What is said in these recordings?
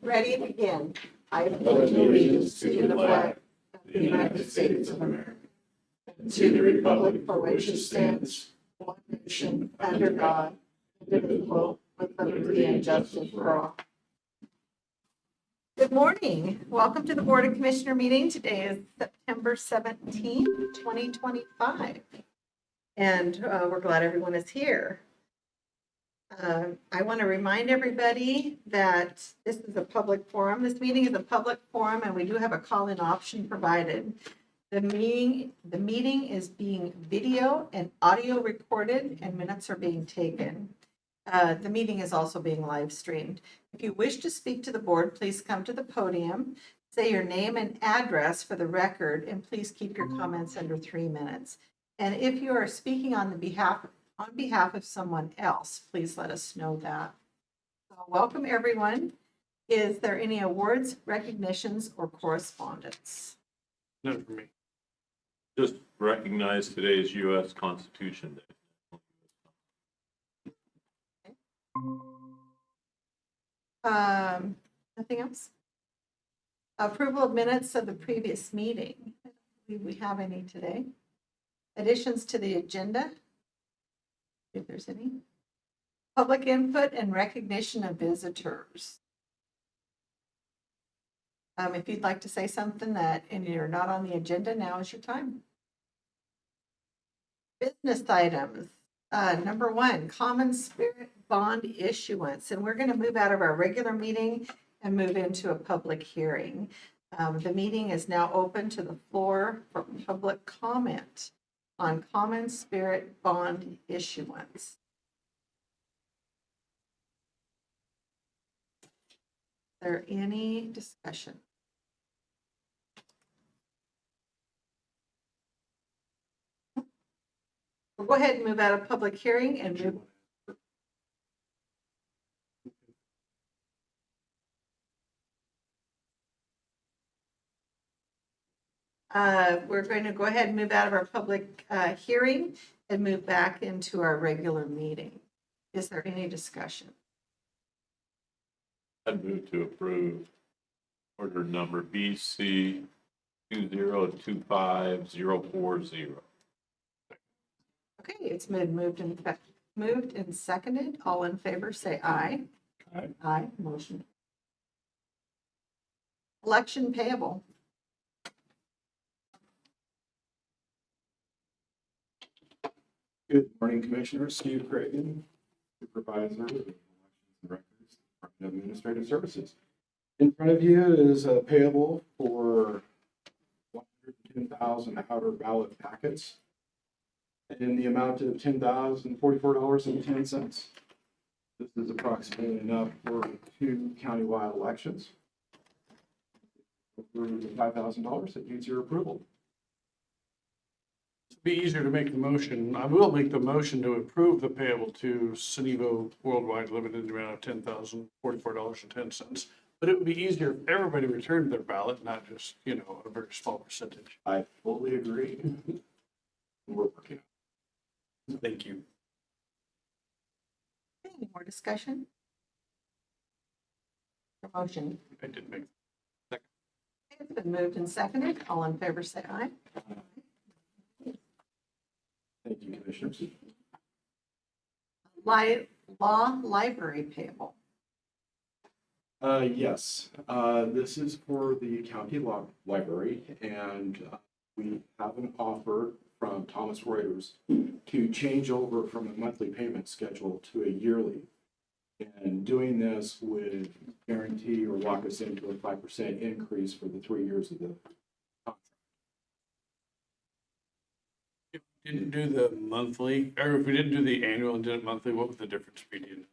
Ready, begin. I pledge allegiance to the flag of the United States of America, and to the republic for which it stands, one nation, under God, indivisible, with liberty and justice for all. Good morning. Welcome to the Board of Commissioner meeting. Today is September 17th, 2025. And we're glad everyone is here. I want to remind everybody that this is a public forum. This meeting is a public forum, and we do have a call-in option provided. The meeting is being video and audio recorded, and minutes are being taken. The meeting is also being live streamed. If you wish to speak to the board, please come to the podium, say your name and address for the record, and please keep your comments under 3 minutes. And if you are speaking on behalf of someone else, please let us know that. So welcome, everyone. Is there any awards, recognitions, or correspondence? None for me. Just recognize today is U.S. Constitution Day. Nothing else? Approval of minutes of the previous meeting. I don't believe we have any today. Additions to the agenda, if there's any. Public input and recognition of visitors. If you'd like to say something and you're not on the agenda, now is your time. Business items. Number 1, CommonSpirit bond issuance. And we're going to move out of our regular meeting and move into a public hearing. The meeting is now open to the floor for public comment on CommonSpirit bond issuance. Is there any discussion? We'll go ahead and move out of public hearing and move. We're going to go ahead and move out of our public hearing and move back into our regular meeting. Is there any discussion? I'd move to approve order number BC 2025040. Okay, it's been moved and seconded. All in favor, say aye. Aye. Aye. Motion. Election payable. Good morning, Commissioner. Steve Cragen, Supervisor of Elections and Records, Department of Administrative Services. In front of you is a payable for 110,000 outer ballot packets in the amount of $10,044.10. This is approximately enough for 2 countywide elections. For $5,000 that needs your approval. It'd be easier to make the motion. I will make the motion to approve the payable to Cinevo Worldwide Limited in the amount of $10,044.10. But it would be easier if everybody returned their ballot, not just, a very small percentage. I fully agree. We're working. Thank you. Any more discussion? Motion. I did make. It's been moved and seconded. All in favor, say aye. Thank you, Commissioners. Law library payable. Yes, this is for the county law library, and we have an offer from Thomas Reuters to change over from a monthly payment schedule to a yearly. And doing this would guarantee or lock us into a 5% increase for the 3 years of the contract. If we didn't do the monthly, or if we didn't do the annual and did it monthly, what would the difference be?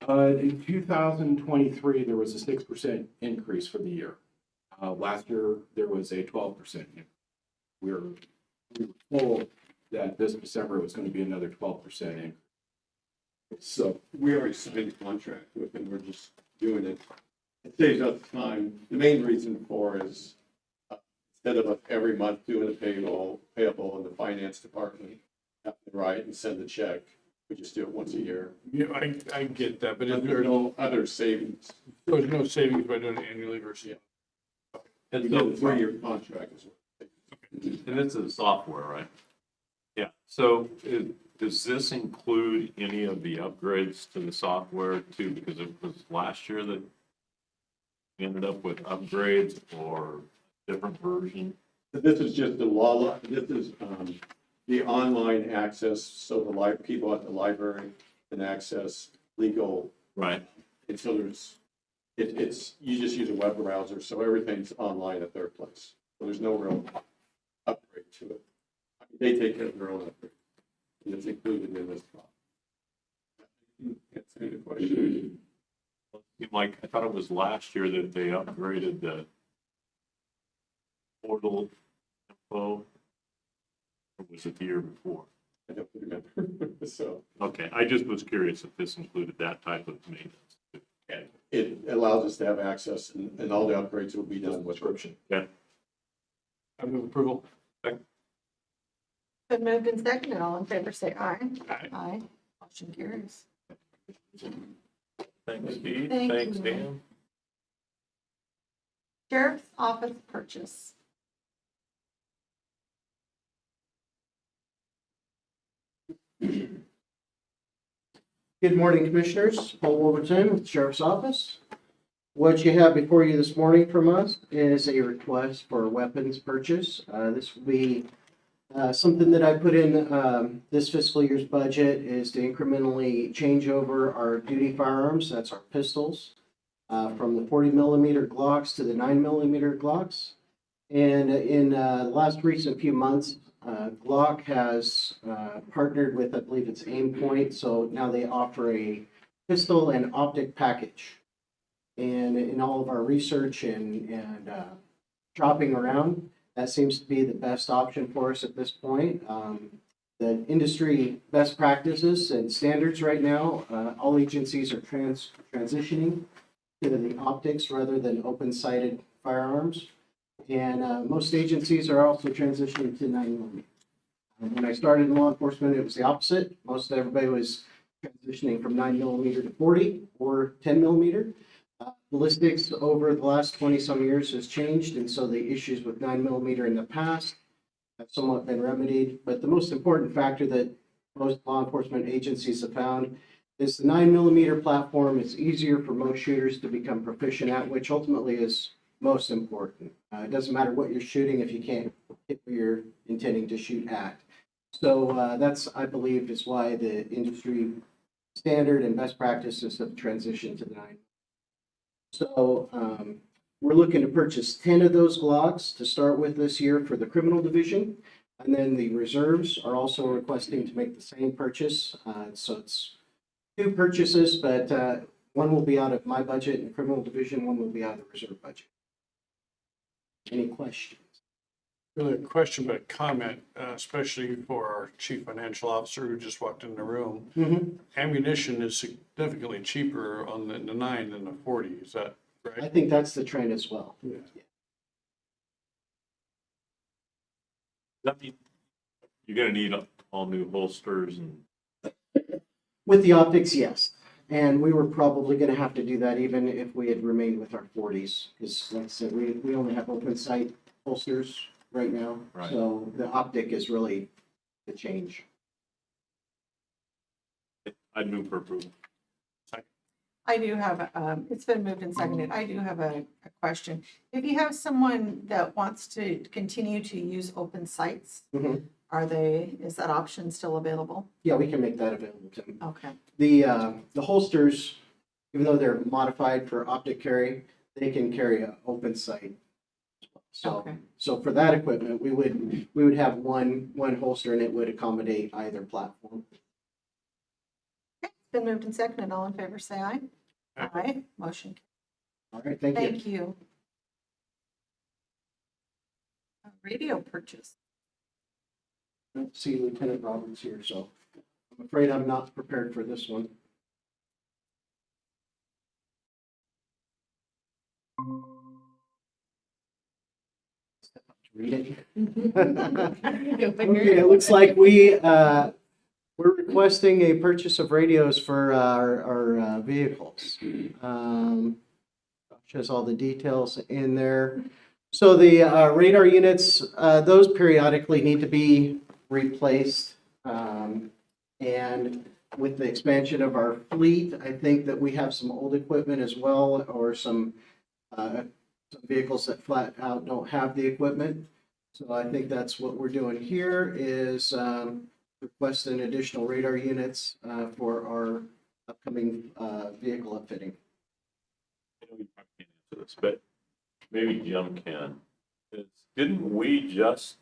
In 2023, there was a 6% increase for the year. Last year, there was a 12% increase. We were told that this December it was going to be another 12% increase. So we already signed a contract with them. We're just doing it. It saves us time. The main reason for is instead of every month doing a payable in the finance department, have to write and send the check. We just do it once a year. Yeah, I get that, but is There's there, no other savings. there's no savings by doing it annually versus? And You so, get a 3-year contract as well. and this is software, right? Yeah, so does this include any of the upgrades to the software too? Because it was last year that we ended up with upgrades or different version. This is just the law, this is the online access, so the people at the library can access legal, Right. and so it's, you just use a web browser, so everything's online at their place. So there's no real upgrade to it. They take care of their own upgrade, and it's included in this cost. That's a good question. Like, I thought it was last year that they upgraded the portal info. Or was it the year before? I don't remember, so. Okay, I just was curious if this included that type of maintenance. Okay. It allows us to have access, and all the upgrades will be done with subscription. Yeah. I move approval. Been moved and seconded. All in favor, say aye. Aye. Aye. Motion carries. Thanks, Steve. Thank Thanks, you. Dan. Sheriff's Office purchase. Good morning, Commissioners. Paul Wolverton with the Sheriff's Office. What you have before you this morning from us is a request for weapons purchase. This will be something that I put in this fiscal year's budget is to incrementally change over our duty firearms, that's our pistols, from the 40 millimeter Glocks to the 9 millimeter Glocks. And in the last recent few months, Glock has partnered with, I believe it's Aimpoint, so now they offer a pistol and optic package. And in all of our research and shopping around, that seems to be the best option for us at this point. The industry best practices and standards right now, all agencies are transitioning to the optics rather than open-sighted firearms. And most agencies are also transitioning to 9mm. When I started in law enforcement, it was the opposite. Most everybody was transitioning from 9mm to 40 or 10mm. Ballistics over the last 20-some years has changed, and so the issues with 9mm in the past have somewhat been remedied. But the most important factor that most law enforcement agencies have found is the 9mm platform is easier for most shooters to become proficient at, which ultimately is most important. It doesn't matter what you're shooting if you can't hit what you're intending to shoot at. So that's, I believe, is why the industry standard and best practices have transitioned to the 9. So we're looking to purchase 10 of those Glocks to start with this year for the criminal division. And then the reserves are also requesting to make the same purchase. So it's 2 purchases, but one will be out of my budget in the criminal division, one will be out of the reserve budget. Any questions? Really a question, but a comment, especially for our chief financial officer who just walked in the room. Ammunition is significantly cheaper on the 9 than the 40. Is that I right? think that's the trend as well. Yeah. That mean you're gonna need all new holsters and With the optics, yes. And we were probably going to have to do that even if we had remained with our 40s. Because like I said, we only have open sight holsters right now. Right. So the optic is really the change. I'd move for approval. I do have, it's been moved and seconded. I do have a question. If you have someone that wants to continue to use open sites, Mhm. is that option still available? Yeah, we can make that available to them. Okay. The holsters, even though they're modified for optic carry, they can carry an open sight. So, Okay. so for that equipment, we would have one holster and it would accommodate either platform. It's been moved and seconded. All in favor, say aye. Aye. Aye. Motion. All right, thank you. Thank you. Radio purchase. I don't see Lieutenant Roberts here, so I'm afraid I'm not prepared for this one. Read it. Okay, it looks like we We're requesting a purchase of radios for our vehicles. Shows all the details in there. So the radar units, those periodically need to be replaced. And with the expansion of our fleet, I think that we have some old equipment as well, or some vehicles that flat out don't have the equipment. So I think that's what we're doing here is requesting additional radar units for our upcoming vehicle upfitting. I know you probably can't answer this, but maybe Jim can. Didn't we just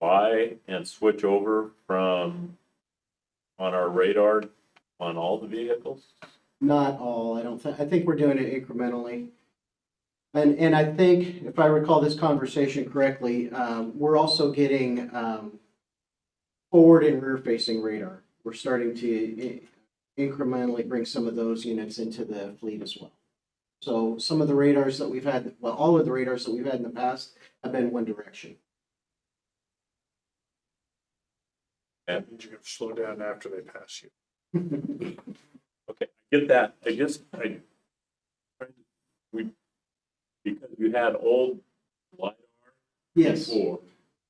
buy and switch over from on our radar on all the vehicles? Not all, I don't think. I think we're doing it incrementally. And I think, if I recall this conversation correctly, we're also getting forward and rear facing radar. We're starting to incrementally bring some of those units into the fleet as well. So some of the radars that we've had, well, all of the radars that we've had in the past have been one direction. That means you have to slow down after they pass you. Okay, I get that. Because you had old LiDAR Yes, before.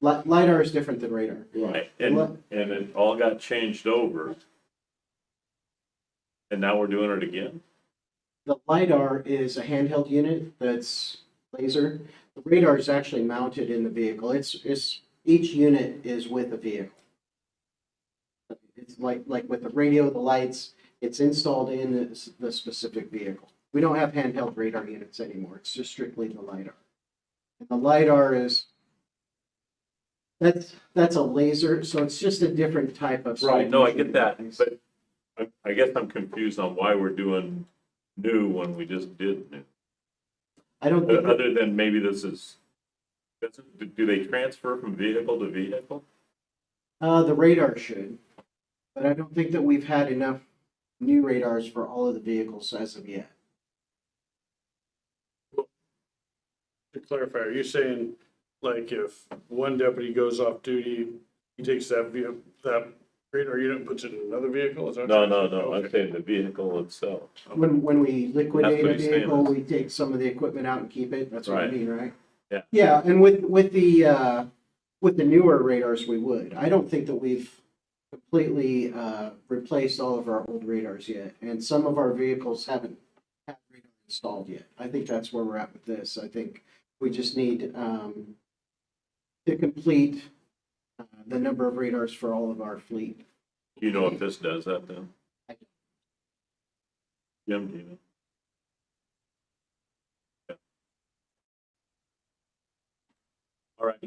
LiDAR is different than radar. Right, and it all got changed over. And now we're doing it again? The LiDAR is a handheld unit that's laser. The radar is actually mounted in the vehicle. It's each unit is with a vehicle. It's like with the radio, the lights, it's installed in the specific vehicle. We don't have handheld radar units anymore. It's just strictly the LiDAR. And the LiDAR is, that's a laser, so it's just a different type of. Right, no, I get that, but I guess I'm confused on why we're doing new when we just did new. I don't think, Other than maybe this is, do they transfer from vehicle to vehicle? the radar should, but I don't think that we've had enough new radars for all of the vehicles as of yet. To clarify, are you saying, like, if one deputy goes off duty, he takes that radar unit and puts it in another vehicle? Is that No, what you're I'm saying? saying the vehicle itself. When we liquidate That's what a he's saying vehicle, is- we take some of the equipment out and keep it. That's what I Right. mean, right? Yeah. Yeah, and with the newer radars, we would. I don't think that we've completely replaced all of our old radars yet, and some of our vehicles haven't had radar installed yet. I think that's where we're at with this. I think we just need to complete the number of radars for all of our fleet. Do you know if this does that then? I don't. Jim, do you know? Yeah. All right.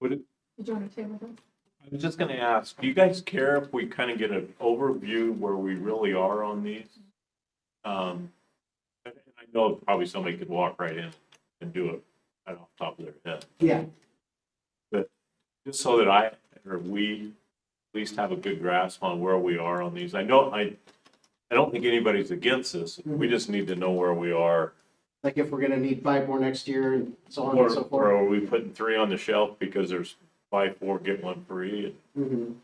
Would it, Did you want to table this? I was just gonna ask, do you guys care if we kind of get an overview where we really are on these? And I know probably somebody could walk right in and do it right off the top of their head. Yeah, Just so that we at least have a good grasp on where we are on these. I don't think anybody's against this. We just need to know where we are. like if we're gonna need 5 more next year and so on Or, and so or forth. are we putting 3 on the shelf because there's buy 4, get 1 free? Mhm.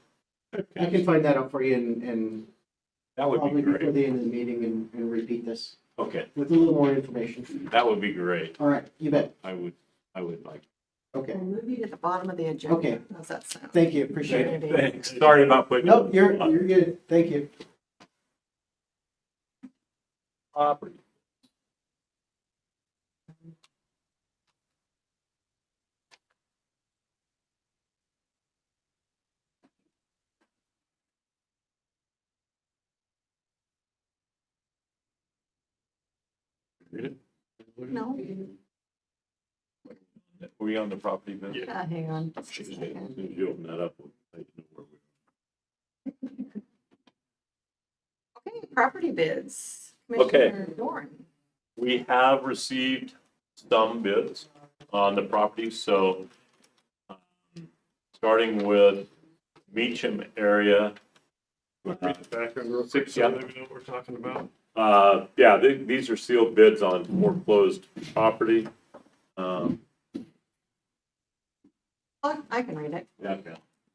I can find that out for you and That would be probably before great. the end of the meeting and repeat this Okay, with a little more information. that would be great. All right, you bet. I would like. Okay, We'll move you to the bottom of the agenda. Okay. How's that sound? thank you, appreciate it. Thanks. Sorry about putting. Nope, you you're on good, thank you. property. Read it? No? Were you on the property then? Hang on. just a As soon second. as you open that up, we'll let you know where we Okay, property bids. Okay. Commissioner Doran. We have received some bids on the property, so starting with Meacham area. Read the background real quick, Six, so yeah. we know what we're talking about. Yeah, these are sealed bids on foreclosed property. I can read it. Yeah.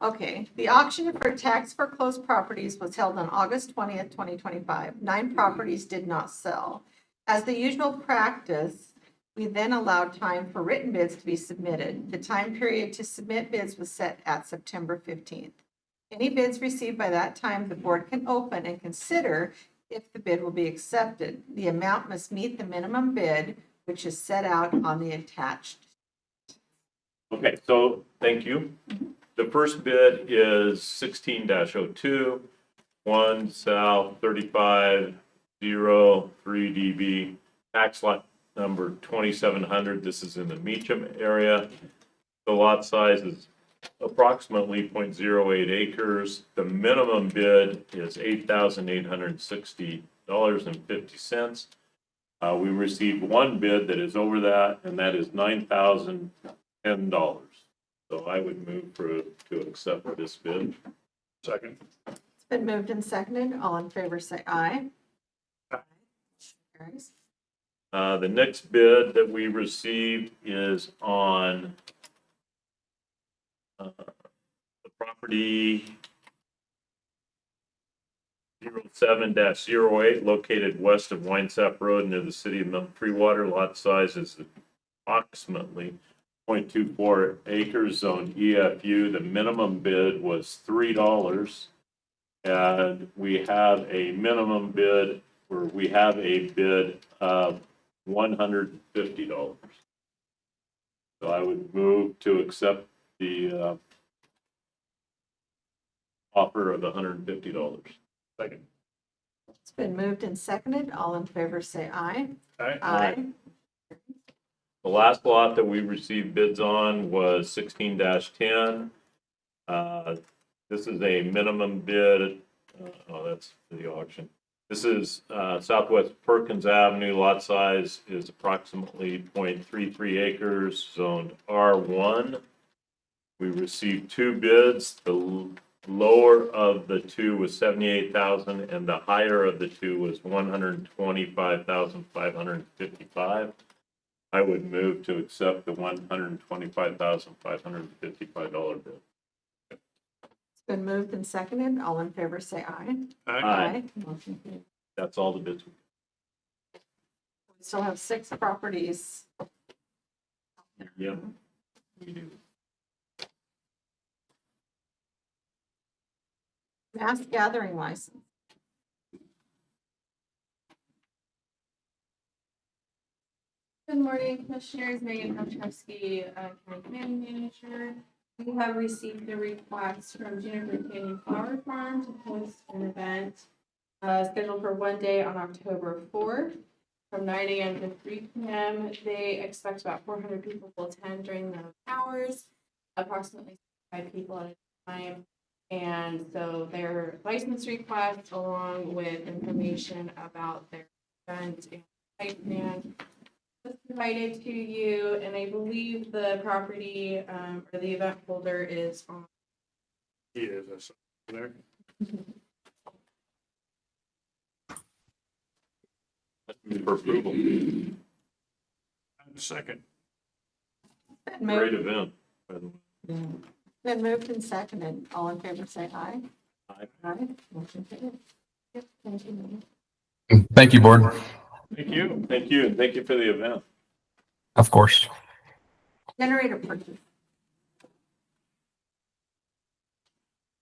Okay, the auction for tax foreclosed properties was held on August 20th, 2025. 9 properties did not sell. As the usual practice, we then allowed time for written bids to be submitted. The time period to submit bids was set at September 15th. Any bids received by that time, the board can open and consider if the bid will be accepted. The amount must meet the minimum bid, which is set out on the attached. Okay, so thank you. The first bid is 16-02, 1 South 3503 DB, tax lot number 2700. This is in the Meacham area. The lot size is approximately 0.08 acres. The minimum bid is $8,860.50. We received one bid that is over that, and that is $9,010. So I would move to accept this bid. Second. It's been moved and seconded. All in favor, say aye. Aye. Carries. The next bid that we received is on the property 07-08 located west of Winesap Road near the city of Milton Freewater. Lot size is approximately 0.24 acres, zone EFU. The minimum bid was $3, and we have a minimum bid, or we have a bid of $150. So I would move to accept the offer of $150. Second. It's been moved and seconded. All in favor, say aye. Aye. Aye. The last lot that we received bids on was 16-10. This is a minimum bid, that's the auction. This is Southwest Perkins Avenue. Lot size is approximately 0.33 acres, zoned R1. We received 2 bids. The lower of the 2 was $78,000, and the higher of the 2 was $125,555. I would move to accept the $125,555 bid. It's been moved and seconded. All in favor, say aye. Aye. Motion carries. That's all the bids. We still have 6 properties. Yep. We do. Mass gathering license. Good morning, Commissioners. Megan Tomczewski, County Command Manager. We have received a request from Juniper Canyon Flower Farm to host an event scheduled for one day on October 4th from 9 a.m. to 3 p.m. They expect about 400 people will attend during those hours, approximately 5 people at a time. And so their license request, along with information about their event and site plan, was provided to you, and I believe the property or the event folder is on. He is, that's there. For approval. Second. Been Great moved, event, by the way. been moved and seconded. All in favor, say aye. Aye. Aye. Motion carries. Yep, thank you. Thank you, Board. Thank you. Thank you, and thank you for the event. Of course. Generator purchase.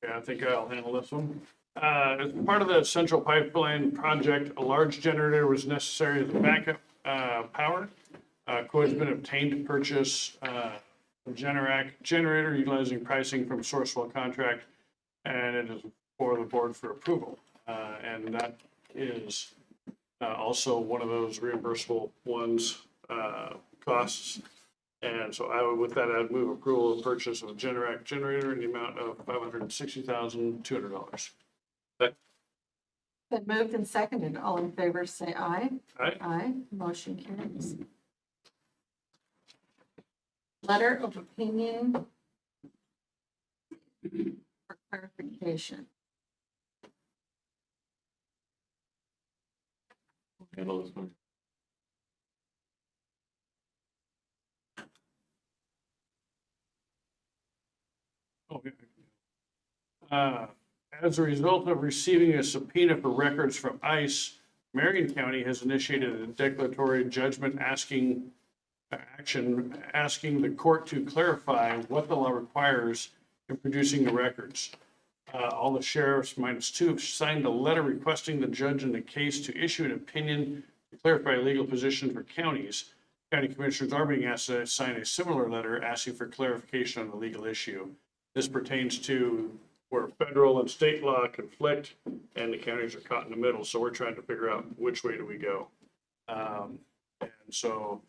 Yeah, I think I'll handle this one. As part of the central pipeline project, a large generator was necessary as a backup power. Quote has been obtained to purchase a Generac generator utilizing pricing from Sourcewell contract, and it is for the board for approval. And that is also one of those reimbursable ones, costs. And so I would, with that, I'd move approval of purchase of a Generac generator in the amount of $560,200. Been moved and seconded. All in favor, say aye. Aye. Aye. Motion carries. Letter of opinion for clarification. handle this one? Okay. As a result of receiving a subpoena for records from ICE, Marion County has initiated a declaratory judgment asking the court to clarify what the law requires in producing the records. All the sheriffs -2 have signed a letter requesting the judge in the case to issue an opinion to clarify legal position for counties. County commissioners are being asked to sign a similar letter asking for clarification on the legal issue. This pertains to where federal and state law conflict and the counties are caught in the middle. So we're trying to figure out which way do we go. And so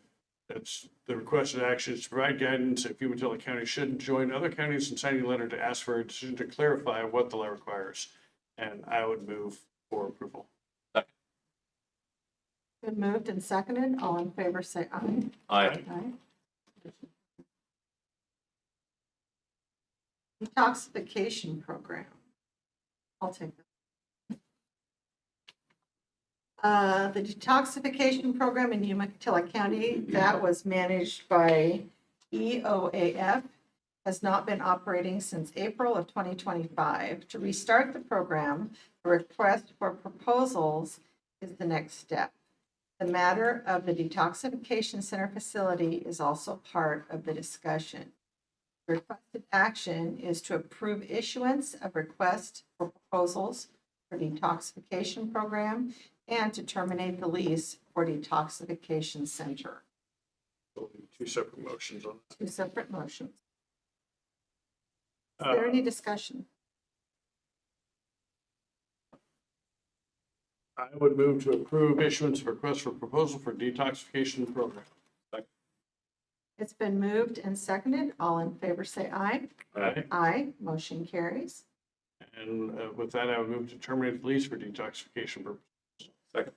that's the requested action is to provide guidance if Umatilla County should join other counties in signing a letter to ask for a decision to clarify what the law requires. And I would move for approval. Been moved and seconded. All in favor, say aye. Aye. Aye. Detoxification Program. I'll take that. The Detoxification Program in Umatilla County, that was managed by EOAF, has not been operating since April of 2025. To restart the program, a request for proposals is the next step. The matter of the Detoxification Center facility is also part of the discussion. Requested action is to approve issuance of requests for proposals for detoxification program and to terminate the lease for detoxification center. There'll be two separate motions on Two separate motions. Is that. there any discussion? I would move to approve issuance of request for proposal for detoxification program. It's been moved and seconded. All in favor, say aye. Aye. Aye. Motion carries. And with that, I would move to terminate the lease for detoxification purposes. Second.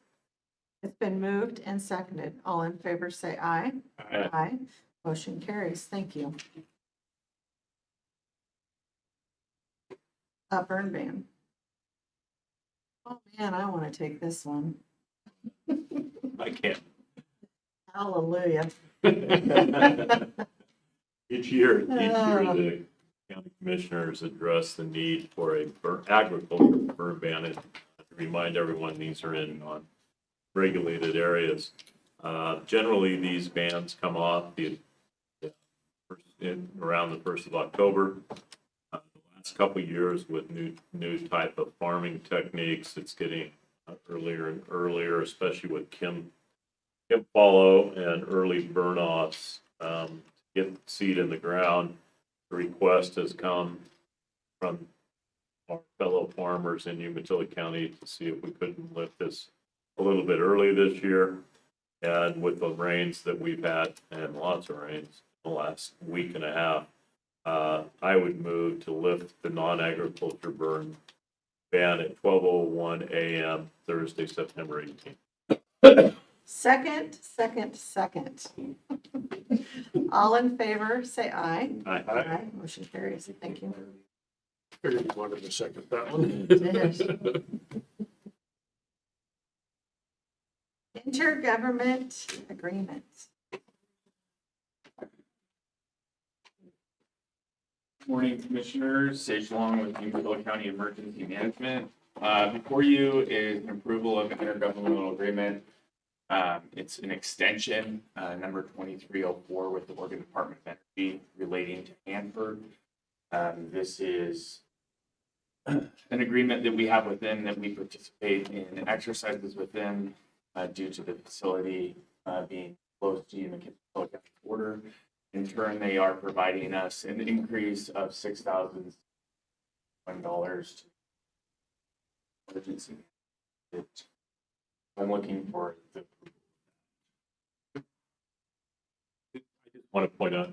It's been moved and seconded. All in favor, say aye. Aye. Aye. Motion carries. Thank you. Burn ban. Oh, man, I want to take this one. I can't. Hallelujah. Each year, the county commissioners address the need for a agriculture burn ban. And to remind everyone, these are in regulated areas. Generally, these bans come off around the 1st of October. The last couple of years with new type of farming techniques, it's getting earlier and earlier, especially with Kim follow and early burn-offs, get seed in the ground. The request has come from our fellow farmers in Umatilla County to see if we couldn't lift this a little bit early this year. And with the rains that we've had, and lots of rains in the last week and a half, I would move to lift the non-agriculture burn ban at 12:01 a.m. Thursday, September 18th. Second. All in favor, say aye. Aye. Aye. Motion carries. Thank you. Figured you wanted to second that one. Intergovernment Agreement. Morning, Commissioners. Sage Long with Umatilla County Emergency Management. Before you is an approval of an intergovernmental agreement. It's an extension, number 2304 with the Oregon Department of Energy relating to Hanford. This is an agreement that we have within that we participate in exercises within due to the facility being close to the Umatilla County border. In turn, they are providing us an increase of $6,001 to emergency. I'm looking for the. I just want to point out,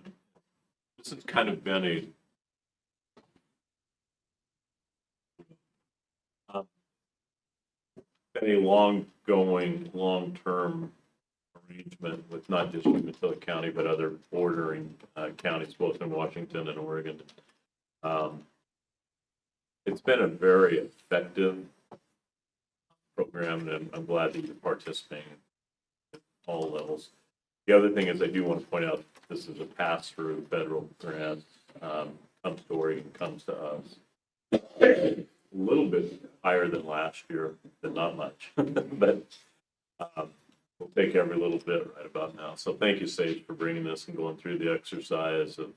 this has kind of been a long-term arrangement with not just Umatilla County, but other bordering counties, both in Washington and Oregon. It's been a very effective program, and I'm glad that you're participating at all levels. The other thing is I do want to point out, this is a pass-through federal grant, comes to Oregon, comes to us. A little bit higher than last year, but not much. But we'll take every little bit right about now. So thank you, Sage, for bringing this and going through the exercise of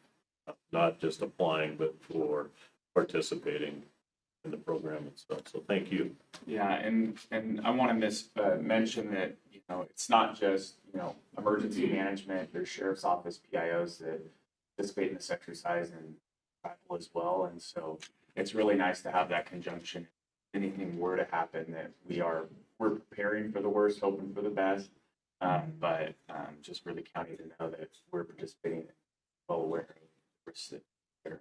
not just applying, but for participating in the program itself. So thank you. Yeah, and I want to mention that, it's not just, emergency management, there's sheriff's office PIOs that participate in this exercise and travel as well. And so it's really nice to have that conjunction. If anything were to happen, that we're preparing for the worst, hoping for the best. But just for the county to know that we're participating, well aware of the risks that are.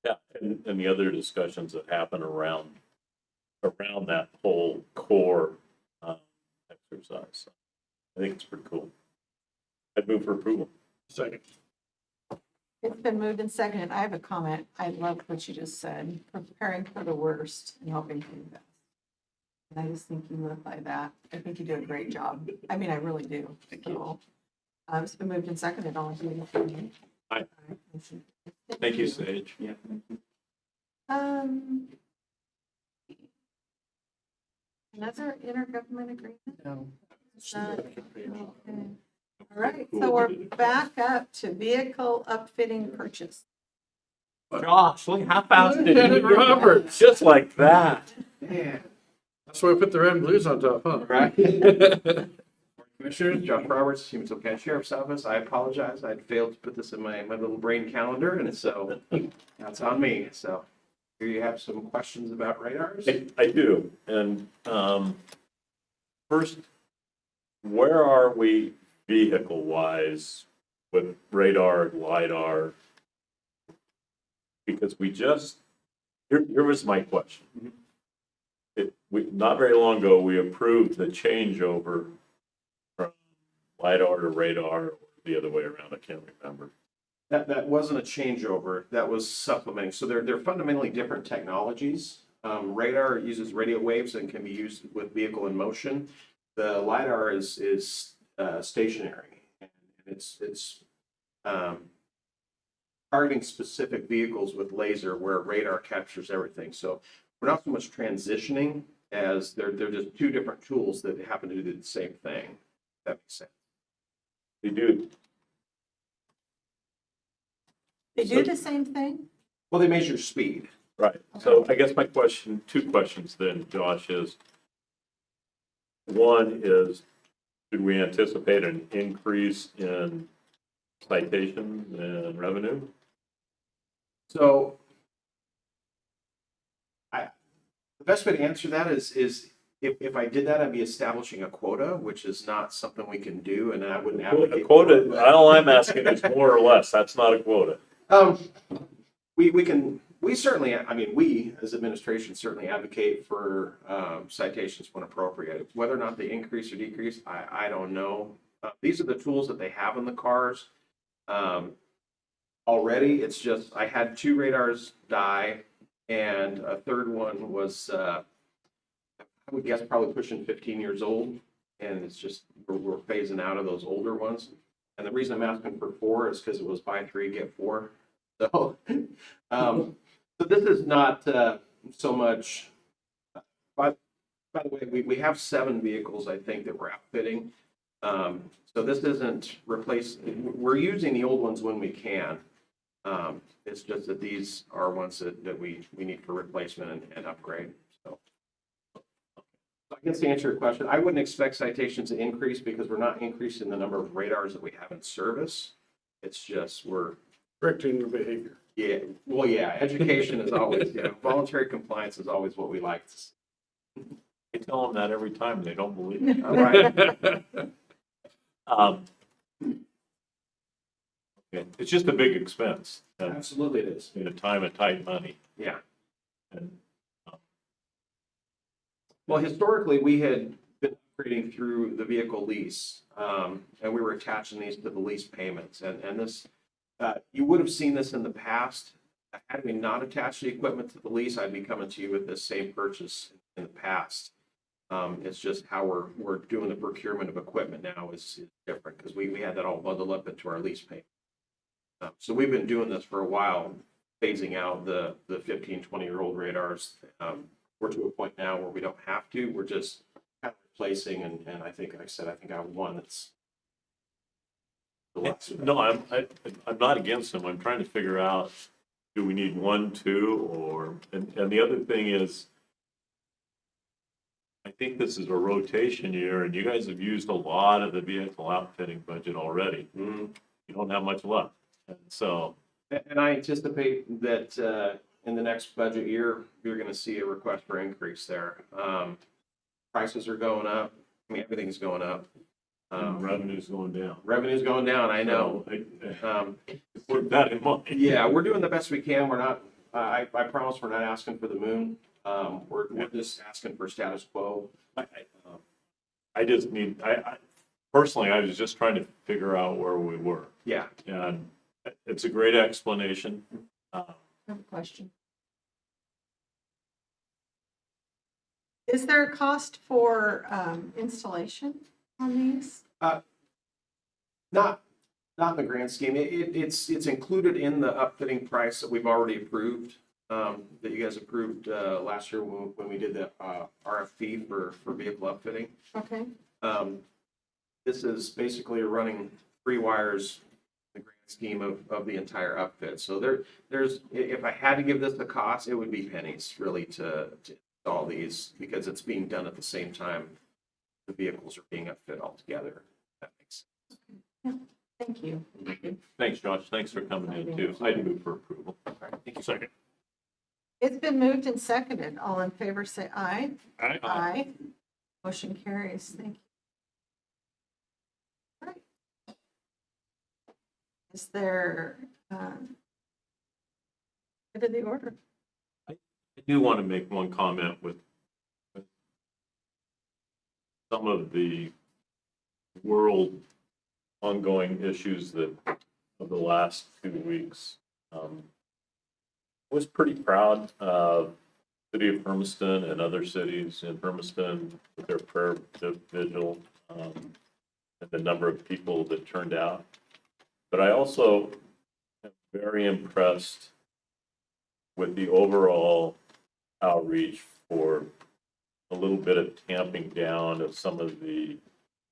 Yeah, and the other discussions that happen around that whole core exercise. I think it's pretty cool. I'd move for approval. Second. It's been moved and seconded. I have a comment. I love what you just said, preparing for the worst and hoping for the best. And I just think you live by that. I think you do a great job. I mean, I really do. Thank you. It's been moved and seconded. All in favor? Aye. Thank you, Sage. Yeah. Another intergovernment agreement? No. Okay. All right, so we're back up to vehicle upfitting purchase. Josh, look how fast did you Robert? Just like that. Yeah. That's why I put the red and blues on top, huh? Right. Commissioners, Josh Roberts, Umatilla County Sheriff's Office. I apologize. I failed to put this in my little brain calendar, and so that's on me. So here you have some questions about radars. I do. And first, where are we vehicle-wise with radar, LiDAR? Because here was my question. Not very long ago, we approved the changeover from LiDAR to radar, or the other way around, I can't remember. That wasn't a changeover. That was supplementing. So they're fundamentally different technologies. Radar uses radio waves and can be used with vehicle in motion. The LiDAR is stationary, and it's targeting specific vehicles with laser, where radar captures everything. So we're not so much transitioning as they're just two different tools that happen to do the same thing. If that makes sense. They do. They do the same thing? Well, they measure speed. Right. So I guess my question, two questions then, Josh, is one is, should we anticipate an increase in citations and revenue? So the best way to answer that is if I did that, I'd be establishing a quota, which is not something we can do, and I wouldn't A advocate. quota, all I'm asking is more or less. That's not a quota. We certainly, I mean, we as administration certainly advocate for citations when appropriate. Whether or not they increase or decrease, I don't know. These are the tools that they have in the cars. Already, it's just, I had 2 radars die, and a third one was, I would guess probably pushing 15 years old. And it's just, we're phasing out of those older ones. And the reason I'm asking for 4 is because it was buy 3, get 4. So, so this is not so much, by the way, we have 7 vehicles, I think, that we're outfitting. So this isn't we're using the old ones when we can. It's just that these are ones that we need for replacement and upgrade. So I guess to answer your question, I wouldn't expect citations to increase because we're not increasing the number of radars that we have in service. It's just we're Correcting the behavior. yeah, well, yeah, education is always, voluntary compliance is always what we like to see. I tell them that every time, they don't believe me. All right. Okay. It's just a big expense, and Absolutely it is. in a time of tight money. Yeah. And Well, historically, we had been upgrading through the vehicle lease, and we were attaching these to the lease payments. And this, you would have seen this in the past. Had we not attached the equipment to the lease, I'd be coming to you with this same purchase in the past. It's just how we're doing the procurement of equipment now is different because we had that all bundled up into our lease payment. So we've been doing this for a while, phasing out the 15, 20-year-old radars. We're to a point now where we don't have to. We're just kind of replacing, and I think, like I said, I think I have one that's the less. No, I'm not against them. I'm trying to figure out, do we need one, two, or, and the other thing is, I think this is a rotation year, and you guys have used a lot of the vehicle outfitting budget already. Mhm. You don't have much left. And so, And I anticipate that in the next budget year, you're going to see a request for increase there. Prices are going up. I mean, everything's going up. revenue's going down. Revenue's going down, I know. So, keep that in mind. Yeah, we're doing the best we can. We're not, I promise we're not asking for the moon. We're just asking for status quo. I just need, personally, I was just trying to figure out where we were. Yeah. And it's a great explanation. I have a question. Is there a cost for installation on these? Not in the grand scheme. It's included in the upfitting price that we've already approved, that you guys approved last year when we did the RFP for vehicle upfitting. Okay, This is basically running 3 wires in the grand scheme of the entire upfit. So there's, if I had to give this a cost, it would be pennies really to install these because it's being done at the same time the vehicles are being upfit all together. That makes sense. thank you. Thanks, Josh. Thanks for coming in too. I'd move for approval. All right, thank you. Second. It's been moved and seconded. All in favor, say aye. I, Aye. Motion carries. Thank you. All right. Is there, good of the order? I do want to make one comment with some of the world ongoing issues that of the last 2 weeks. I was pretty proud of the city of Hermiston and other cities in Hermiston with their prayer vigil and the number of people that turned out. But I also am very impressed with the overall outreach for a little bit of tamping down of some of the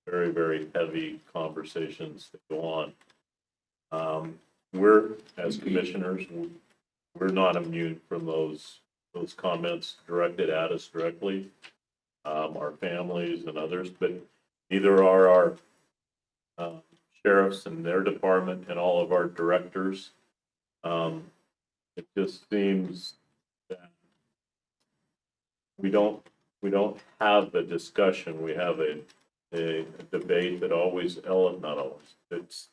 very, very heavy conversations that go on. We're, as commissioners, we're not immune from those comments directed at us directly, our families and others, but neither are our sheriffs and their department and all of our directors. It just seems that we don't have a discussion. We have a debate that always, not always, it's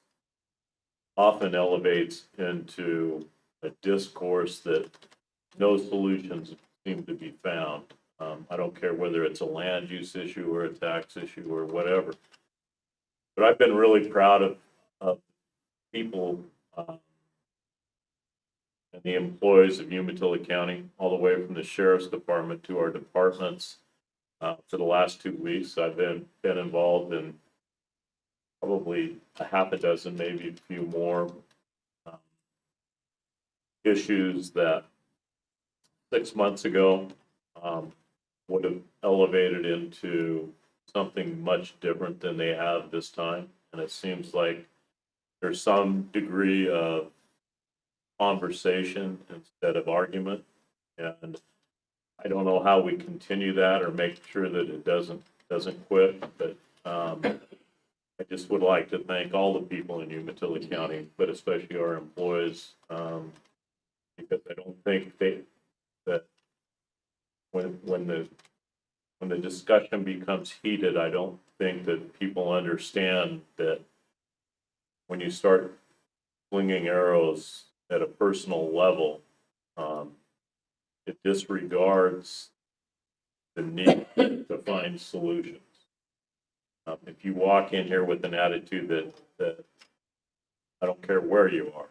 often elevates into a discourse that no solutions seem to be found. I don't care whether it's a land use issue or a tax issue or whatever. But I've been really proud of people and the employees of Umatilla County, all the way from the sheriff's department to our departments. For the last 2 weeks, I've been involved in probably a half a dozen, maybe a few more issues that 6 months ago would have elevated into something much different than they have this time. And it seems like there's some degree of conversation instead of argument. And I don't know how we continue that or make sure that it doesn't quit, but I just would like to thank all the people in Umatilla County, but especially our employees, because I don't think that when the discussion becomes heated, I don't think that people understand that when you start flinging arrows at a personal level, it disregards the need to find solutions. If you walk in here with an attitude that I don't care where you are,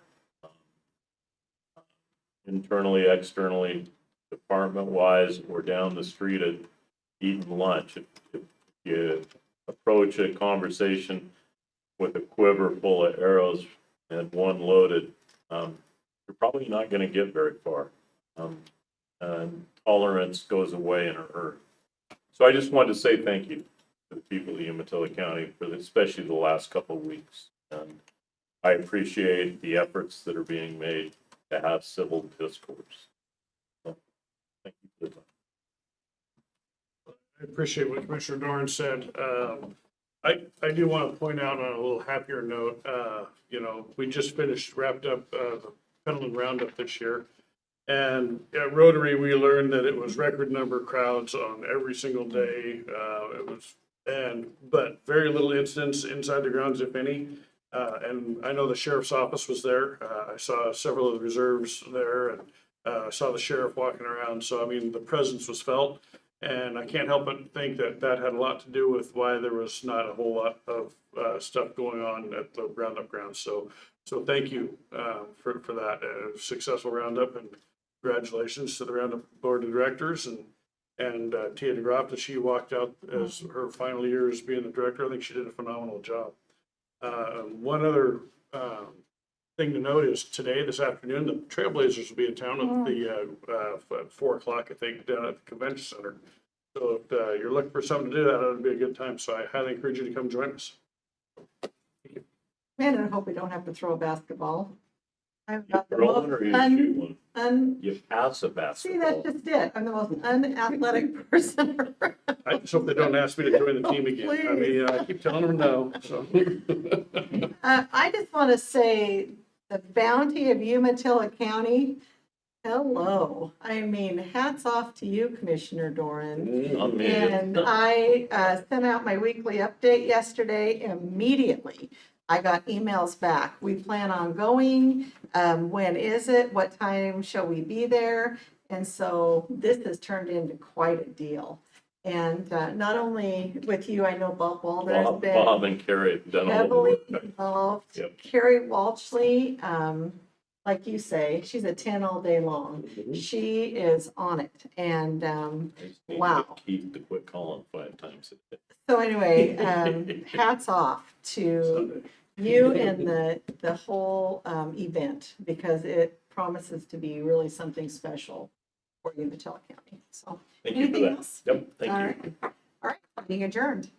internally, externally, department-wise, or down the street eating lunch. If you approach a conversation with a quiver full of arrows and one loaded, you're probably not going to get very far. And tolerance goes away in a hurry. So I just wanted to say thank you to the people of Umatilla County for especially the last couple of weeks. And I appreciate the efforts that are being made to have civil discourse. So, thank you for the time. I appreciate what Commissioner Doran said. I do want to point out on a little happier note, we just wrapped up the Pendleton Roundup this year. And at Rotary, we learned that it was record number crowds on every single day. But very little incidents inside the grounds, if any. And I know the sheriff's office was there. I saw several of the reserves there, and saw the sheriff walking around. So, I mean, the presence was felt. And I can't help but think that that had a lot to do with why there was not a whole lot of stuff going on at the Roundup grounds. So thank you for that successful Roundup, and congratulations to the Roundup Board of Directors and Tia DeGroff, as she walked out as her final year as being the director. I think she did a phenomenal job. One other thing to note is this afternoon, the Trailblazers will be in town at 4 o'clock, I think, down at the convention center. So if you're looking for something to do, that would be a good time. So I highly encourage you to come join us. Man, I hope we don't have to throw a basketball. I've got the Throw one most or you shoot one? You pass a see, basketball. that's just it. I'm the most unathletic person around. I just hope they don't ask me to join the team again. I mean, I keep telling them no, so. I just want to say the bounty of Umatilla County, hello. I mean, hats off to you, Commissioner Doran. And I sent out my weekly update yesterday. Immediately, I got emails back. We plan on going. When is it? What time shall we be there? And so this has turned into quite a deal. And not only with you, I know Bob Walder has been Bob and Carrie have done all the heavily work. involved. Yep. Carrie Walshley, like you say, she's a 10 all day long. She is on it. And I just need wow. to Keith to quit calling 5 times a day. so anyway, hats off to Sunday. you and the whole event, because it promises to be really something special for Umatilla County. So Thank you for anything that. else? Yep, thank All you. right. All right, being adjourned.